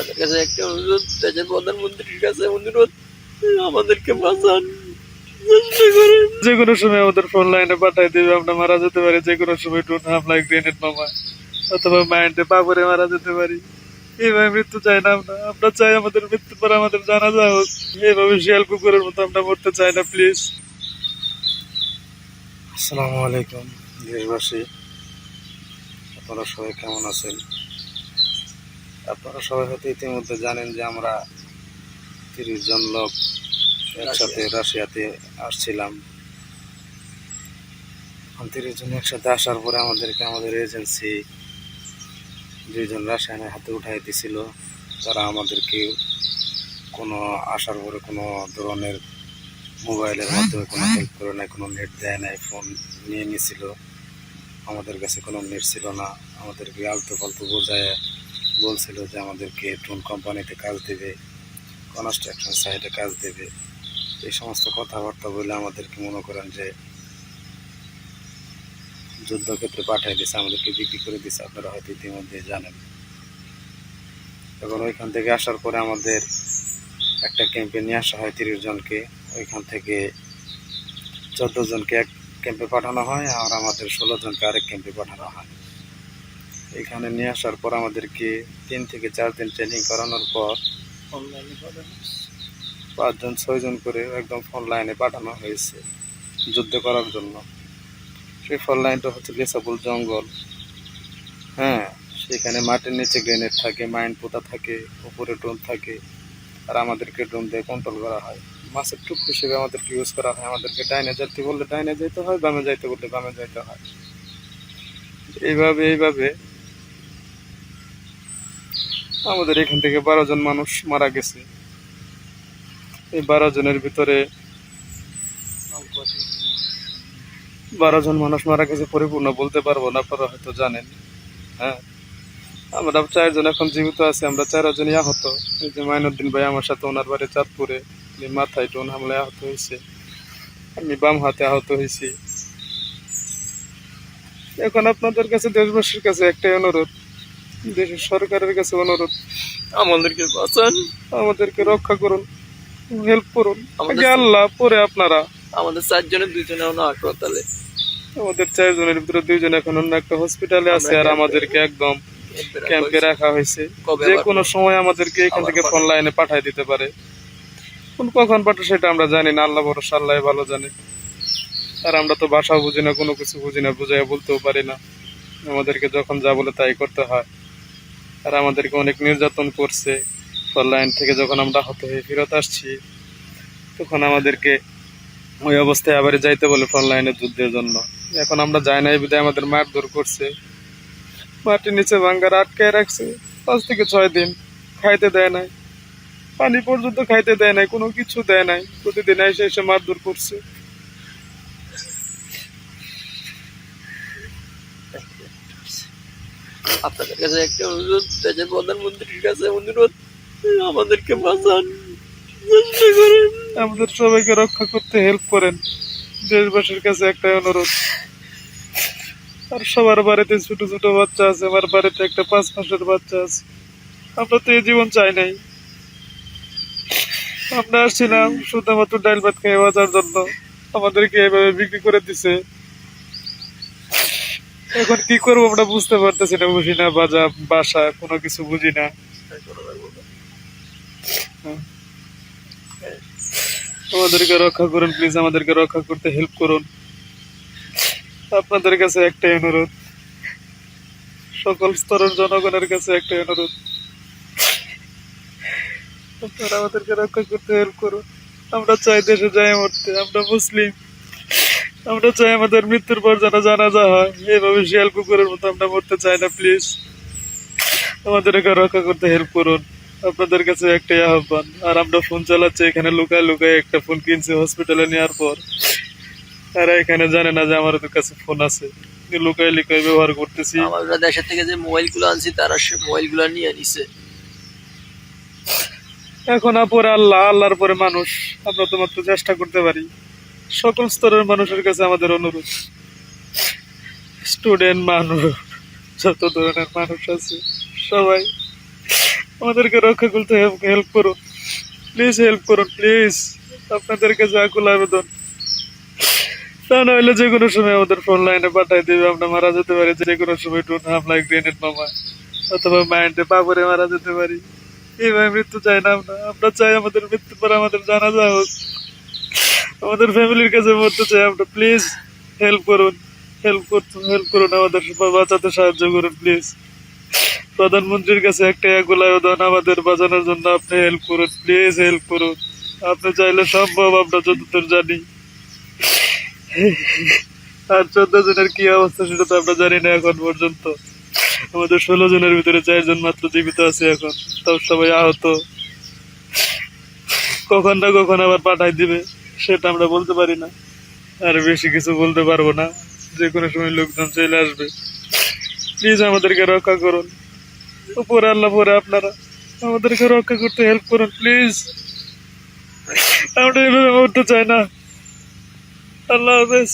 আপনাদের কাছে একটা অনুরোধ, দেশের প্রধানমন্ত্রীর কাছে অনুরোধ, আমাদেরকে বাঁচান, চেষ্টা করেন। যে কোনো সময় আমাদের ফোন লাইনে পাঠাই দিবে, আমরা মারা যেতে পারি যে কোনো সময়, ড্রোন হামলায়, গ্রেনেড মামায়, অথবা মাইন্ডে পাপড়ে মারা যেতে পারি। এইভাবে মৃত্যু চাই না আমরা। আমরা চাই আমাদের মৃত্যুর পর আমাদের জানাজা হোক। এইভাবে শিয়াল কুকুরের মতো আমরা মরতে চাই না, প্লিজ। আসসালামু আলাইকুম দেশবাসী, আপনারা সবাই কেমন আছেন? আপনারা সবাই হয়তো ইতিমধ্যে জানেন যে আমরা 30 জন লোক একসাথে রাশিয়াতে আসছিলাম। 30 জন একসাথে আসার পরে আমাদেরকে আমাদের এজেন্সি 2 জন রাশিয়ানের হাতে উঠাই দিছিল। তারা আমাদেরকে কোনো আসার পরে কোনো ধরনের মোবাইলের মাধ্যমে কোনো হেল্প করে নাই, কোনো নেট দেয় নাই, ফোন নিয়ে নিয়েছিল। আমাদের কাছে কোনো নেট ছিল না। আমাদেরকে আলতু ফালতু বোঝায় বলছিল যে আমাদেরকে ড্রোন কোম্পানিতে কাজ দেবে, কনস্ট্রাকশন সাইটে কাজ দেবে। এই সমস্ত কথাবার্তা বলে আমাদেরকে মনে করেন যে যুদ্ধক্ষেত্রে পাঠিয়ে দিয়েছে, আমাদেরকে বিক্রি করে দিয়েছে। আপনারা হয়তো ইতিমধ্যে জানেন। এখন ওইখান থেকে আসার পরে আমাদের একটা ক্যাম্পে নিয়ে আসা হয় 30 জনকে। ওইখান থেকে 14 জনকে এক ক্যাম্পে পাঠানো হয়, আর আমাদের 16 জনকে আরেক ক্যাম্পে পাঠানো হয়। এখানে নিয়ে আসার পর আমাদেরকে 3 থেকে 4 দিন ট্রেনিং করানোর পর 5 জন 6 জন করে একদম ফোন লাইনে পাঠানো হয়েছে যুদ্ধ করার জন্য। সেই ফোন লাইনটা হচ্ছে গেসাবুল জঙ্গল। হ্যাঁ, সেখানে মাটির নিচে গ্রেনেড থাকে, মাইন পোতা থাকে, উপরে ড্রোন থাকে, আর আমাদেরকে ড্রোন দিয়ে কন্ট্রোল করা হয়। মাছের টুক হিসেবে আমাদেরকে ইউজ করা হয়। আমাদেরকে ডাইনে যেতে বললে ডাইনে যেতে হয়, বামে যাইতে বললে বামে যাইতে হয়। এইভাবে আমাদের এখান থেকে 12 জন মানুষ মারা গেছে। এই 12 জনের ভিতরে 12 জন মানুষ মারা গেছে, পরিপূর্ণ বলতে পারবো না, আপনারা হয়তো জানেন। হ্যাঁ, আমরা 4 জন এখন জীবিত আছি। আমরা 4 জনই আহত। এই যে মাইনুদ্দিন ভাই আমার সাথে, ওনার বাড়ি চাঁদপুরে, মাথায় ড্রোন হামলায় আহত হয়েছে। আমি বাম হাতে আহত হয়েছি। এখন আপনাদের কাছে, দেশবাসীর কাছে একটাই অনুরোধ, দেশের সরকারের কাছে অনুরোধ, আমাদেরকে বাঁচান, আমাদেরকে রক্ষা করুন, হেল্প করুন। আমাদের আগে আল্লাহ, পরে আপনারা। আমাদের 4 জনের 2 জন এখনো হাসপাতালে। আমাদের 4 জনের ভিতরে 2 জন এখন অন্য একটা হসপিটালে আছে, আর আমাদেরকে একদম ক্যাম্পে রাখা হয়েছে। যে কোনো সময় আমাদেরকে এখান থেকে ফোন লাইনে পাঠিয়ে দিতে পারে। কখন পাঠায় সেটা আমরা জানি না, আল্লাহ ভরসা, আল্লাহ ভালো জানে। আর আমরা তো ভাষাও বুঝি না, কোনো কিছু বুঝি না, বুঝাইয়া বলতেও পারি না। আমাদেরকে যখন যা বলে তাই করতে হয়। আর আমাদেরকে অনেক নির্যাতন করছে। ফোন লাইন থেকে যখন আমরা আহত হয়ে ফেরত আসছি, তখন আমাদেরকে ওই অবস্থায় আবার যাইতে বলে ফোন লাইনের যুদ্ধের জন্য। এখন আমরা যাই না, এই বিধায় আমাদের মারধর করছে, মাটির নিচে ভাঙ্গার আটকায় রাখছে 5 থেকে 6 দিন। খাইতে দেয় নাই, পানি পর্যন্ত খাইতে দেয় নাই, কোনো কিছু দেয় নাই। প্রতিদিন এসে এসে মারধর করছে। আপনাদের কাছে একটা অনুরোধ, দেশের প্রধানমন্ত্রীর কাছে অনুরোধ, আমাদেরকে বাঁচান, চেষ্টা করেন। আমাদের সবাইকে রক্ষা করতে হেল্প করেন। দেশবাসীর কাছে একটাই অনুরোধ। আর সবার বাড়িতে ছোট ছোট বাচ্চা আছে, আমার বাড়িতে একটা 5 মাসের বাচ্চা আছে। আমরা তো এই জীবন চাই নাই। আমরা আসছিলাম শুধুমাত্র ডাল ভাত খেয়ে বাঁচার জন্য, আমাদেরকে এভাবে বিক্রি করে দিছে। এখন কি করবো আমরা বুঝতে পারতেছি না, বুঝি না, বাসা কোনো কিছু বুঝি না। আমাদেরকে রক্ষা করুন প্লিজ, আমাদেরকে রক্ষা করতে হেল্প করুন। আপনাদের কাছে একটাই অনুরোধ, সকল স্তরের জনগণের কাছে একটাই অনুরোধ, আপনারা আমাদেরকে রক্ষা করতে হেল্প করুন। আমরা চাই দেশে যাই মরতে, আমরা মুসলিম। আমরা চাই আমাদের মৃত্যুর পর যেন জানাজা হয়। এইভাবে শিয়াল কুকুরের মতো আমরা মরতে চাই না, প্লিজ আমাদেরকে রক্ষা করতে হেল্প করুন। আপনাদের কাছে একটাই আহ্বান। আর আমরা ফোন চালাচ্ছি, এখানে লুকায় লুকায় একটা ফোন কিনছি হসপিটালে নেওয়ার পর। তারা এখানে জানে না যে আমার কাছে ফোন আছে, লুকায় লুকায় ব্যবহার করতেছি। আমরা দেশের থেকে যে মোবাইলগুলো আনছি, তারা সে মোবাইলগুলো নিয়ে নিছে। এখন পরে আল্লাহ, আল্লাহর পরে মানুষ। আমরা তো মাত্র চেষ্টা করতে পারি। সকল স্তরের মানুষের কাছে আমাদের অনুরোধ, স্টুডেন্ট মানুষ, যত ধরনের মানুষ আছে সবাই আমাদেরকে রক্ষা করতে হেল্প করুন, প্লিজ হেল্প করুন প্লিজ। আপনাদের কাছে আকুল আবেদন। তা নইলে যে কোনো সময় আমাদের ফোন লাইনে পাঠাই দিবে, আমরা মারা যেতে পারি যে কোনো সময় টুন হামলায়, গ্রেনেড মামায়, অথবা মাইন্ডে পাপড়ে মারা যেতে পারি। এইভাবে মৃত্যু চাই না আমরা। আমরা চাই আমাদের মৃত্যুর পর আমাদের জানাজা হোক, আমাদের ফ্যামিলির কাছে মরতে চাই আমরা। প্লিজ হেল্প করুন, হেল্প করুন, আমাদের বাঁচাতে সাহায্য করুন প্লিজ। প্রধানমন্ত্রীর কাছে একটা আকুল আবেদন, আমাদের বাঁচানোর জন্য আপনি হেল্প করুন, প্লিজ হেল্প করুন। আপনি চাইলে সম্ভব, আমরা যতদূর জানি। আর 14 জনের কি অবস্থা সেটা তো আমরা জানি না এখন পর্যন্ত। আমাদের 16 জনের ভিতরে 4 জন মাত্র জীবিত আছে এখন, তাও সবাই আহত। কখন না কখন আবার পাঠাই দিবে সেটা আমরা বলতে পারি না, আর বেশি কিছু বলতে পারবো না। যে কোনো সময় লোকজন চলে আসবে। প্লিজ আমাদেরকে রক্ষা করুন। উপরে আল্লাহ, পরে আপনারা আমাদেরকে রক্ষা করতে হেল্প করুন প্লিজ। আমরা এভাবে মরতে চাই না। আল্লাহ হাফেজ।